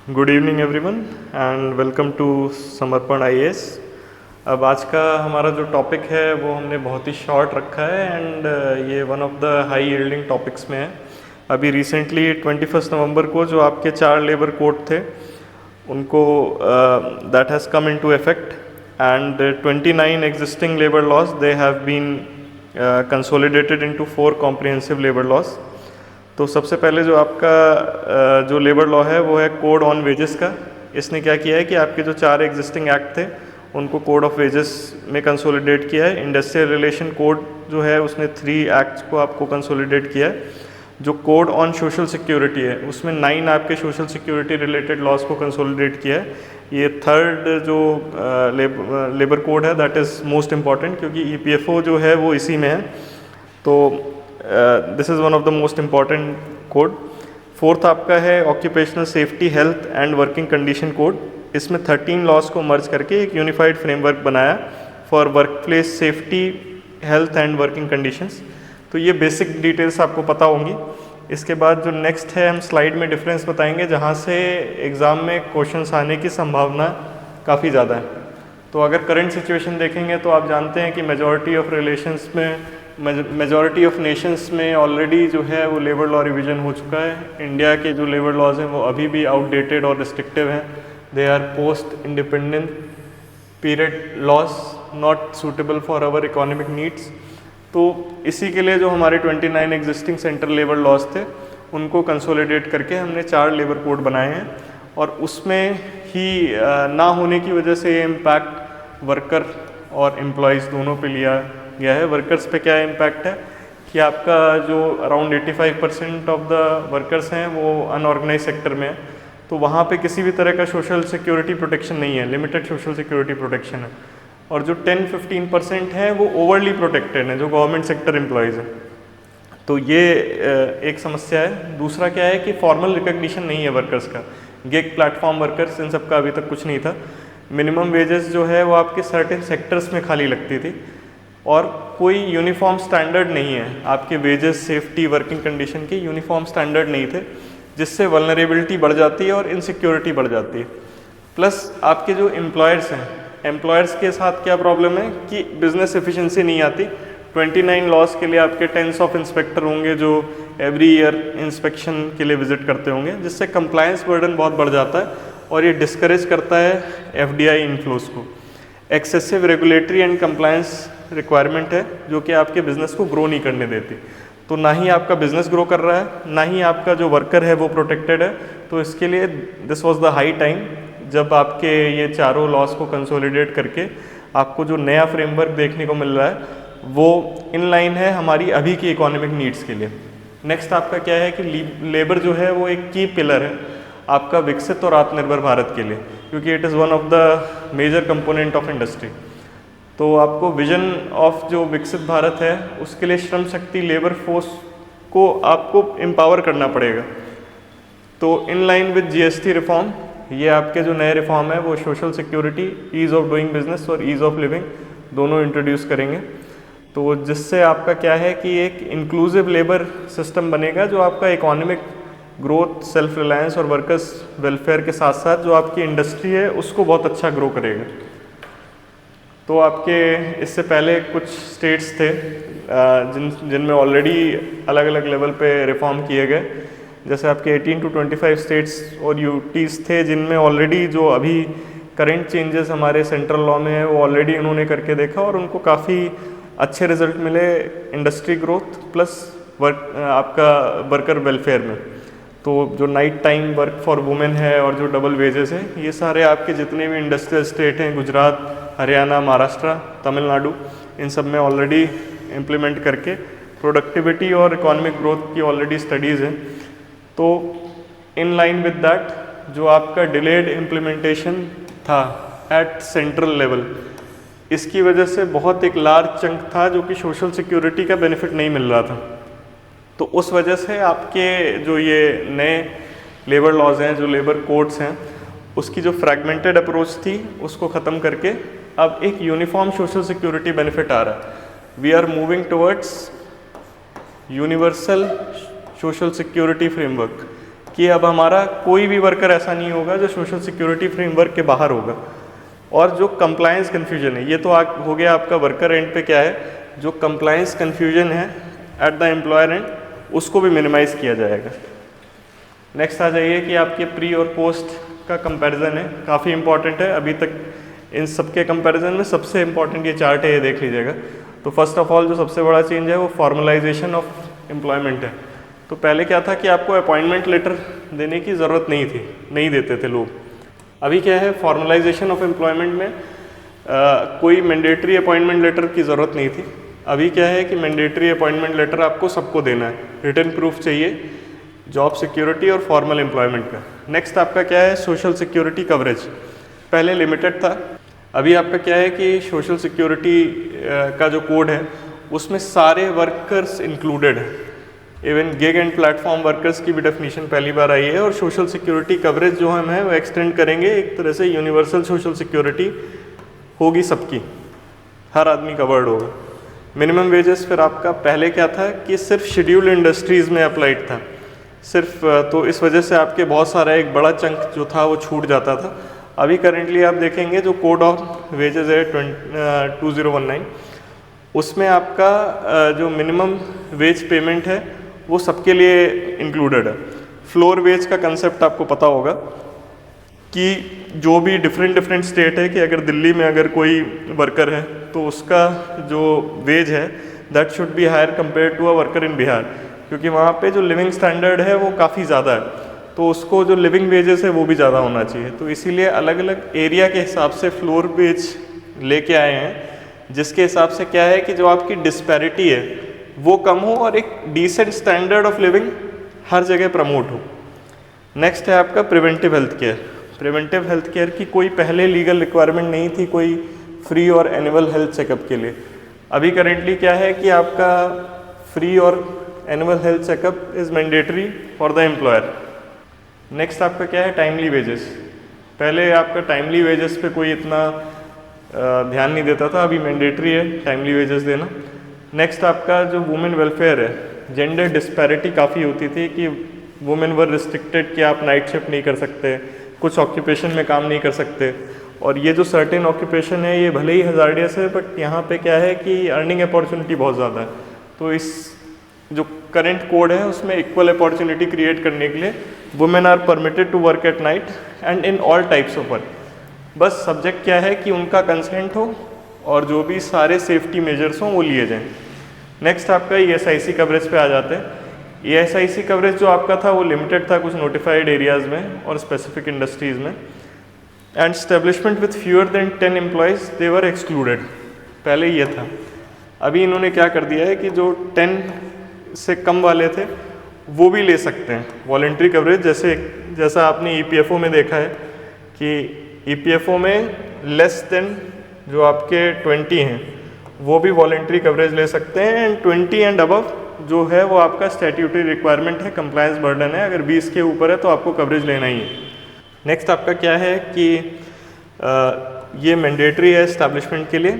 Good evening everyone and welcome to Samarpan IAS. अब आज का हमारा जो टॉपिक है वो हमने बहुत ही शॉर्ट रखा है एंड ये one of the high yielding topics में है। अभी रिसेंटली 21 नवंबर को जो आपके 4 लेबर कोड थे उनको that has come into effect and 29 existing labour laws they have been consolidated into 4 comprehensive labour laws. तो सबसे पहले जो आपका जो लेबर लॉ है वो है कोड ऑन वेजेस का। इसने क्या किया है कि आपके जो 4 एग्जिस्टिंग एक्ट थे उनको कोड ऑफ वेजेस में कंसोलिडेट किया है। इंडस्ट्रियल रिलेशन कोड जो है उसने 3 एक्ट्स को आपको कंसोलिडेट किया है। जो कोड ऑन सोशल सिक्योरिटी है उसमें 9 आपके सोशल सिक्योरिटी रिलेटेड लॉज को कंसोलिडेट किया है। ये थर्ड जो लेबर कोड है दैट इज़ मोस्ट इम्पॉर्टेंट क्योंकि ईपीएफओ जो है वो इसी में है। तो this is one of the most important code. Fourth आपका है occupational safety health and working condition code. इसमें 13 लॉज को मर्ज करके एक यूनिफाइड फ्रेमवर्क बनाया for work place safety health and working conditions. तो ये बेसिक डिटेल्स आपको पता होंगी। इसके बाद जो नेक्स्ट है हम स्लाइड में डिफरेंस बताएंगे जहाँ से एग्ज़ाम में क्वेश्चंस आने की संभावना काफ़ी ज़्यादा है। तो अगर करंट सिचुएशन देखेंगे तो आप जानते हैं कि मेजॉरिटी ऑफ रिलेशंस में मेजॉरिटी ऑफ नेशंस में ऑलरेडी जो है वो लेबर लॉ रिवीजन हो चुका है। इंडिया के जो लेबर लॉज हैं वो अभी भी आउटडेटेड और रिस्ट्रिक्टिव हैं। They are post independent period laws not suitable for our economic needs. तो इसी के लिए जो हमारे 29 एग्जिस्टिंग सेंट्रल लेबर लॉज थे उनको कंसोलिडेट करके हमने 4 लेबर कोड बनाए हैं और उसमें ही ना होने की वजह से ये इम्पैक्ट वर्कर और एम्प्लॉयज़ दोनों पे लिया गया है। वर्कर्स पे क्या इम्पैक्ट है कि आपका जो अराउंड 85% ऑफ द वर्कर्स हैं वो अनऑर्गेनाइज सेक्टर में है। तो वहाँ पे किसी भी तरह का सोशल सिक्योरिटी प्रोटेक्शन नहीं है, लिमिटेड सोशल सिक्योरिटी प्रोटेक्शन है। और जो 10-15% है वो ओवरली प्रोटेक्टेड है, जो गवर्नमेंट सेक्टर एम्प्लॉयज़ हैं। तो ये एक समस्या है। दूसरा क्या है कि फॉर्मल रिकग्निशन नहीं है वर्कर्स का। गिग प्लेटफॉर्म वर्कर्स इन सब का अभी तक कुछ नहीं था। मिनिमम वेजेस जो है वो आपके सर्टेन सेक्टर्स में खाली लगती थी और कोई यूनिफॉर्म स्टैंडर्ड नहीं है। आपके वेजेस सेफ्टी वर्किंग कंडीशन के यूनिफॉर्म स्टैंडर्ड नहीं थे जिससे वल्नरेबिलिटी बढ़ जाती है और इनसिक्योरिटी बढ़ जाती है। प्लस आपके जो एम्प्लॉयर्स हैं, एम्प्लॉयर्स के साथ क्या प्रॉब्लम है कि बिजनेस एफिशिएंसी नहीं आती। 29 लॉज के लिए आपके टेंस ऑफ इंस्पेक्टर होंगे जो एवरी ईयर इंस्पेक्शन के लिए विजिट करते होंगे, जिससे कंप्लायंस बर्डन बहुत बढ़ जाता है और ये डिस्करेज करता है एफडीआई इनफ्लोज को। Excessive regulatory and compliance requirement है जो कि आपके बिज़नेस को ग्रो नहीं करने देती। तो ना ही आपका बिज़नेस ग्रो कर रहा है, ना ही आपका जो वर्कर है वो प्रोटेक्टेड है। तो इसके लिए this was the high time जब आपके ये चारों लॉज को कंसोलिडेट करके आपको जो नया फ्रेमवर्क देखने को मिल रहा है वो इन लाइन है हमारी अभी की इकोनॉमिक नीड्स के लिए। नेक्स्ट आपका क्या है कि लेबर जो है वो एक की पिलर है आपका विकसित और आत्मनिर्भर भारत के लिए, क्योंकि it is one of the major component of industry. तो आपको विजन ऑफ जो विकसित भारत है उसके लिए श्रम शक्ति लेबर फोर्स को आपको एम्पावर करना पड़ेगा। तो in line with GST reform, ये आपके जो नए रिफॉर्म है वो social security, ease of doing business और ईज़ ऑफ लिविंग दोनों इंट्रोड्यूस करेंगे। तो जिससे आपका क्या है कि एक इंक्लूसिव लेबर सिस्टम बनेगा जो आपका इकोनॉमिक ग्रोथ, सेल्फ रिलायंस और वर्कर्स वेलफेयर के साथ साथ जो आपकी इंडस्ट्री है उसको बहुत अच्छा ग्रो करेगा। तो आपके इससे पहले कुछ स्टेट्स थे जिनमें ऑलरेडी अलग अलग लेवल पे रिफॉर्म किए गए, जैसे आपके 18 to 25 स्टेट्स और यूटीज़ थे जिनमें ऑलरेडी जो अभी करंट चेंजेस हमारे सेंट्रल लॉ में है वो ऑलरेडी उन्होंने करके देखा और उनको काफ़ी अच्छे रिजल्ट मिले इंडस्ट्री ग्रोथ प्लस आपका वर्कर वेलफेयर में। तो जो night time work for women है और जो डबल वेजेस है, ये सारे आपके जितने भी इंडस्ट्रियल स्टेट हैं, गुजरात, हरियाणा, महाराष्ट्र, तमिलनाडु, इन सब में ऑलरेडी इम्प्लीमेंट करके प्रोडक्टिविटी और इकोनॉमिक ग्रोथ की ऑलरेडी स्टडीज़ हैं। तो इन लाइन विद दैट जो आपका डिलेड इम्प्लीमेंटेशन था एट सेंट्रल लेवल, इसकी वजह से बहुत एक लार्ज चंक था जो कि सोशल सिक्योरिटी का बेनिफिट नहीं मिल रहा था। तो उस वजह से आपके जो ये नए लेबर लॉज हैं, जो लेबर कोड्स हैं, उसकी जो फ्रैगमेंटेड अप्रोच थी उसको ख़त्म करके अब एक यूनिफॉर्म सोशल सिक्योरिटी बेनिफिट आ रहा है। We are moving towards universal social security framework कि अब हमारा कोई भी वर्कर ऐसा नहीं होगा जो सोशल सिक्योरिटी फ्रेमवर्क के बाहर होगा। और जो कंप्लायंस कन्फ्यूजन है, ये तो हो गया आपका वर्कर एंड पे क्या है, जो कंप्लायंस कन्फ्यूजन है एट द एम्प्लॉयर एंड, उसको भी मिनिमाइज़ किया जाएगा। नेक्स्ट आ जाइए कि आपके प्री और पोस्ट का कंपैरिजन है, काफ़ी इंपॉर्टेंट है। अभी तक इन सब के कंपैरिजन में सबसे इंपॉर्टेंट ये चार्ट है, ये देख लीजिएगा। तो फर्स्ट ऑफ ऑल जो सबसे बड़ा चेंज है वो फॉर्मलाइजेशन ऑफ एम्प्लॉयमेंट है। तो पहले क्या था कि आपको अपॉइंटमेंट लेटर देने की ज़रूरत नहीं थी, नहीं देते थे लोग। अभी क्या है, फॉर्मलाइजेशन ऑफ एम्प्लॉयमेंट में कोई मैंडेटरी अपॉइंटमेंट लेटर की ज़रूरत नहीं थी। अभी क्या है कि मैंडेटरी अपॉइंटमेंट लेटर आपको सबको देना है, रिटन प्रूफ चाहिए जॉब सिक्योरिटी और फॉर्मल एम्प्लॉयमेंट का। नेक्स्ट आपका क्या है, सोशल सिक्योरिटी कवरेज। पहले लिमिटेड था, अभी आपका क्या है कि सोशल सिक्योरिटी का जो कोड है उसमें सारे वर्कर्स इंक्लूडेड है। Even gig and platform workers की भी डेफिनेशन पहली बार आई है। और सोशल सिक्योरिटी कवरेज जो हम है वो एक्सटेंड करेंगे, एक तरह से यूनिवर्सल सोशल सिक्योरिटी होगी सबकी, हर आदमी कवर्ड होगा। मिनिमम वेजेस फिर आपका पहले क्या था कि सिर्फ शेड्यूल्ड इंडस्ट्रीज़ में अप्लाइड था सिर्फ, तो इस वजह से आपके बहुत सारा एक बड़ा चंक जो था वो छूट जाता था। अभी करेंटली आप देखेंगे जो कोड ऑफ वेजेस है 2019, उसमें आपका जो मिनिमम वेज पेमेंट है वो सबके लिए इंक्लूडेड है। फ्लोर वेज का कंसेप्ट आपको पता होगा कि जो भी डिफरेंट स्टेट है कि अगर दिल्ली में अगर कोई वर्कर है तो उसका जो वेज है that should be higher compare to a worker in Bihar, क्योंकि वहाँ पे जो लिविंग स्टैंडर्ड है वो काफ़ी ज़्यादा है, तो उसको जो लिविंग वेजेस है वो भी ज़्यादा होना चाहिए। तो इसीलिए अलग अलग एरिया के हिसाब से फ्लोर वेज लेके आए हैं, जिसके हिसाब से क्या है कि जो आपकी डिस्पैरिटी है वो कम हो और एक डिसेंट स्टैंडर्ड ऑफ लिविंग हर जगह प्रमोट हो। नेक्स्ट है आपका preventive health care. Preventive health care की कोई पहले लीगल रिक्वायरमेंट नहीं थी कोई फ्री और एनुअल हेल्थ चेकअप के लिए। अभी करेंटली क्या है कि आपका फ्री और annual health checkup is mandatory for the employer. Next आपका क्या है, टाइमली वेजेस। पहले आपका टाइमली वेजेस पे कोई इतना ध्यान नहीं देता था, अभी मैंडेटरी है टाइमली वेजेस देना। नेक्स्ट आपका जो वुमेन वेलफेयर है, जेंडर डिस्पैरिटी काफ़ी होती थी कि वुमेन वर रिस्ट्रिक्टेड कि आप नाइट शिफ्ट नहीं कर सकते, कुछ ऑक्यूपेशन में काम नहीं कर सकते। और ये जो सर्टेन ऑक्यूपेशन है ये भले ही हज़ार्डियस है, बट यहाँ पे क्या है कि अर्निंग अपॉर्चुनिटी बहुत ज़्यादा है। तो इस जो करंट कोड है उसमें इक्वल अपॉर्चुनिटी क्रिएट करने के लिए women are permitted to work at night and in all types of work. बस सब्जेक्ट क्या है कि उनका कंसेंट हो और जो भी सारे सेफ्टी मेजर्स हों वो लिए जाएं। नेक्स्ट आपका ESIC कवरेज पे आ जाते हैं। ESIC कवरेज जो आपका था वो लिमिटेड था कुछ नोटिफाइड एरियाज़ में और स्पेसिफिक इंडस्ट्रीज़ में। And establishment with fewer than 10 employees they were excluded, पहले ये था। अभी इन्होंने क्या कर दिया है कि जो 10 से कम वाले थे वो भी ले सकते हैं वॉलंटरी कवरेज। जैसा आपने EPFO में देखा है कि EPFO में लेस देन जो आपके 20 हैं वो भी वॉलंटरी कवरेज ले सकते हैं, एंड 20 एंड अबव जो है वो आपका स्टैट्यूटरी रिक्वायरमेंट है, कंप्लायंस बर्डन है, अगर 20 के ऊपर है तो आपको कवरेज लेना ही है। नेक्स्ट आपका क्या है कि ये मैंडेटरी है एस्टैब्लिशमेंट के लिए,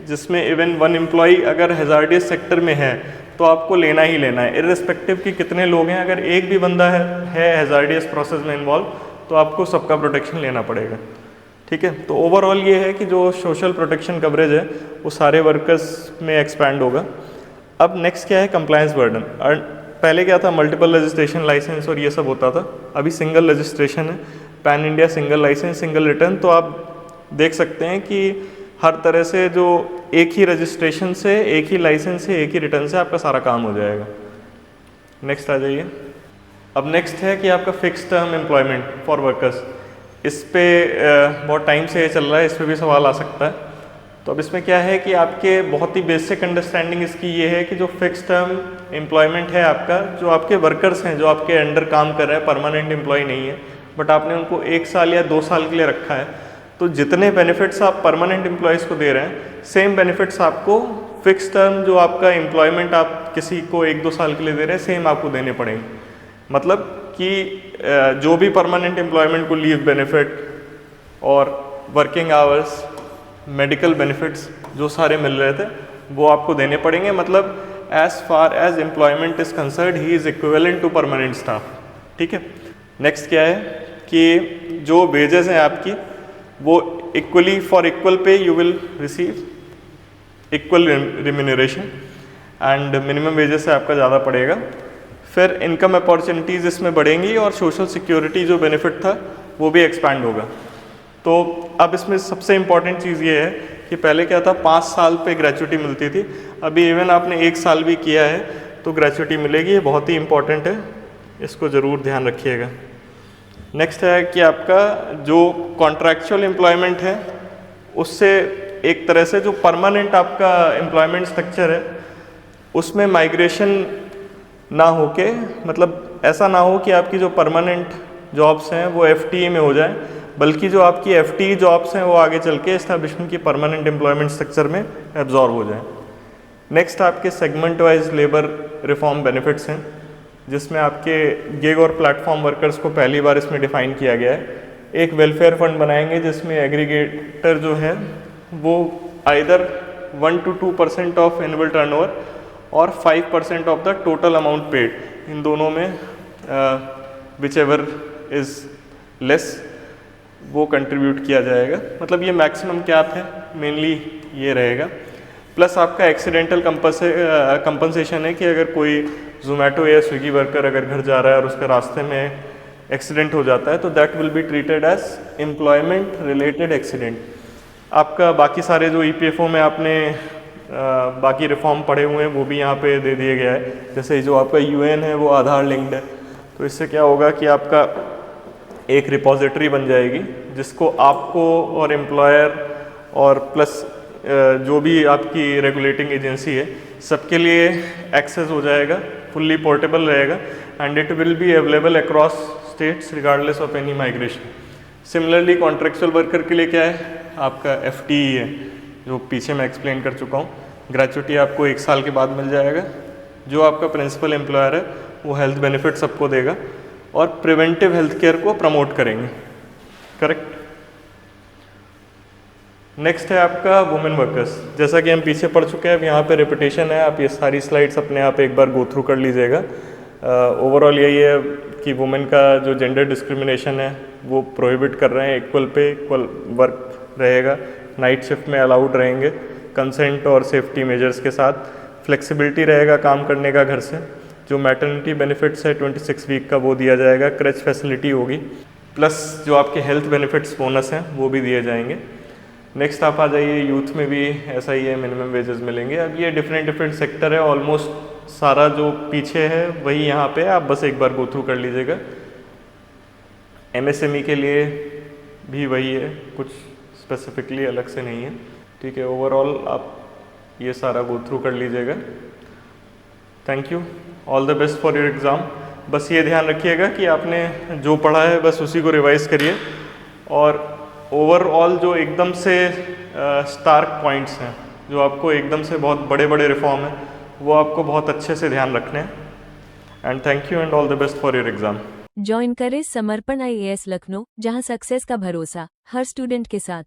जिसमें इवन 1 एम्प्लॉई अगर हैज़ार्डियस सेक्टर में है तो आपको लेना ही लेना है, इर्रिस्पेक्टिव कि कितने लोग हैं। अगर एक भी बंदा है हैज़ार्डियस प्रोसेस में इन्वॉल्व तो आपको सबका प्रोटेक्शन लेना पड़ेगा, ठीक है। तो ओवरऑल ये है कि जो सोशल प्रोटेक्शन कवरेज है वो सारे वर्कर्स में एक्सपैंड होगा। अब नेक्स्ट क्या है, कंप्लायंस बर्डन। पहले क्या था, मल्टीपल रजिस्ट्रेशन लाइसेंस और ये सब होता था, अभी सिंगल रजिस्ट्रेशन है, pan India single licence single return. तो आप देख सकते हैं कि हर तरह से जो एक ही रजिस्ट्रेशन से, एक ही लाइसेंस से, एक ही रिटर्न से आपका सारा काम हो जाएगा। नेक्स्ट आ जाइए। अब नेक्स्ट है कि आपका fix term employment for workers. इस पे बहुत टाइम से ये चल रहा है, इस पर भी सवाल आ सकता है। तो अब इसमें क्या है कि आपके बहुत ही बेसिक अंडरस्टैंडिंग इसकी ये है कि जो फिक्स टर्म एम्प्लॉयमेंट है आपका, जो आपके वर्कर्स हैं जो आपके अंडर काम कर रहे हैं, परमानेंट एम्प्लॉय नहीं है, बट आपने उनको 1 साल या 2 साल के लिए रखा है, तो जितने बेनिफिट्स आप परमानेंट एम्प्लॉयज़ को दे रहे हैं सेम बेनिफिट्स आपको फिक्स टर्म जो आपका एम्प्लॉयमेंट आप किसी को 1-2 साल के लिए दे रहे हैं सेम आपको देने पड़ेंगे। मतलब कि जो भी परमानेंट एम्प्लॉयमेंट को लीव बेनिफिट और वर्किंग आवर्स, मेडिकल बेनिफिट्स जो सारे मिल रहे थे वो आपको देने पड़ेंगे। मतलब as far as employment is concerned ही is equivalent to permanent staff, ठीक है। नेक्स्ट क्या है कि जो वेजेस हैं आपकी वो equally for equal pay you will receive equal remuneration and minimum wages से आपका ज़्यादा पड़ेगा। फिर इनकम अपॉर्चुनिटीज़ इसमें बढ़ेंगी और सोशल सिक्योरिटी जो बेनिफिट था वो भी एक्सपैंड होगा। तो अब इसमें सबसे इम्पॉर्टेंट चीज़ ये है कि पहले क्या था 5 साल पे ग्रेचुइटी मिलती थी, अभी इवन आपने 1 साल भी किया है तो ग्रेचुइटी मिलेगी। ये बहुत ही इम्पॉर्टेंट है, इसको ज़रूर ध्यान रखिएगा। नेक्स्ट है कि आपका जो कॉन्ट्रैक्चुअल एम्प्लॉयमेंट है उससे एक तरह से जो परमानेंट आपका एम्प्लॉयमेंट स्ट्रक्चर है उसमें माइग्रेशन ना होके, मतलब ऐसा ना हो कि आपकी जो परमानेंट जॉब्स हैं वो FTE में हो जाए, बल्कि जो आपकी FTE जॉब्स हैं वो आगे चल के एस्टैब्लिशमेंट की परमानेंट एम्प्लॉयमेंट स्ट्रक्चर में एब्जॉर्ब हो जाए। नेक्स्ट आपके segment wise labour reform benefits हैं, जिसमें आपके गिग और प्लेटफॉर्म वर्कर्स को पहली बार इसमें डिफाइन किया गया है। एक वेलफेयर फंड बनाएंगे जिसमें एग्रीगेटर जो है वो either 1 to 2% of annual turnover और 5% of the total amount paid, इन दोनों में विच एवर इज़ लेस वो कंट्रीब्यूट किया जाएगा। मतलब ये मैक्सिमम कैप है, मेनली ये रहेगा। प्लस आपका एक्सीडेंटल कंपनसेशन है कि अगर कोई जोमेटो या स्विगी वर्कर अगर घर जा रहा है और उसके रास्ते में एक्सीडेंट हो जाता है तो that will be treated as employment related accident. आपका बाकी सारे जो EPFO में आपने बाकी रिफॉर्म पड़े हुए हैं वो भी यहाँ पे दे दिए गया है। जैसे जो आपका UN है वो आधार लिंक्ड है, तो इससे क्या होगा कि आपका एक रिपोजिटरी बन जाएगी जिसको आपको और एम्प्लॉयर और प्लस जो भी आपकी रेगुलेटिंग एजेंसी है सबके लिए एक्सेस हो जाएगा, फुल्ली पोर्टेबल रहेगा and it will be available across states regardless of any migration. Similarly contractual worker के लिए क्या है, आपका FTE है जो पीछे मैं एक्सप्लेन कर चुका हूँ। ग्रेचुइटी आपको 1 साल के बाद मिल जाएगा। जो आपका प्रिंसिपल एम्प्लॉयर है वो हेल्थ बेनिफिट सबको देगा और प्रिवेंटिव हेल्थ केयर को प्रमोट करेंगे। करेक्ट। नेक्स्ट है आपका वुमेन वर्कर्स। जैसा कि हम पीछे पढ़ चुके हैं, अब यहाँ पे रिपीटेशन है, आप ये सारी स्लाइड्स अपने आप एक बार गो थ्रू कर लीजिएगा। ओवरऑल यही है कि वुमेन का जो जेंडर डिस्क्रिमिनेशन है वो प्रोहिबिट कर रहे हैं, इक्वल पे इक्वल वर्क रहेगा, नाइट शिफ्ट में अलाउड रहेंगे, कंसेंट और सेफ्टी मेजर्स के साथ, फ्लेक्सिबिलिटी रहेगा काम करने का घर से। जो मैटरनिटी बेनिफिट्स है 26 वीक का वो दिया जाएगा, क्रच फैसिलिटी होगी, प्लस जो आपके हेल्थ बेनिफिट्स बोनस हैं वो भी दिए जाएंगे। नेक्स्ट आप आ जाइए, यूथ में भी ऐसा ही है, मिनिमम वेजेस मिलेंगे। अब ये डिफरेंट सेक्टर है, ऑलमोस्ट सारा जो पीछे है वही यहाँ पे आप बस एक बार गो थ्रू कर लीजिएगा। MSME के लिए भी वही है, कुछ स्पेसिफिकली अलग से नहीं है। ठीक है, ओवरऑल आप ये सारा गो थ्रू कर लीजिएगा। Thank you, all the best for your exam. बस ये ध्यान रखिएगा कि आपने जो पढ़ा है बस उसी को रिवाइज़ करिए, और ओवरऑल जो एकदम से स्टार्क पॉइंट्स हैं, जो आपको एकदम से बहुत बड़े बड़े रिफॉर्म हैं, वो आपको बहुत अच्छे से ध्यान रखने हैं। And thank you and all the best for your exam. Join करें समर्पण IAS लखनऊ, जहां सक्सेस का भरोसा हर स्टूडेंट के साथ।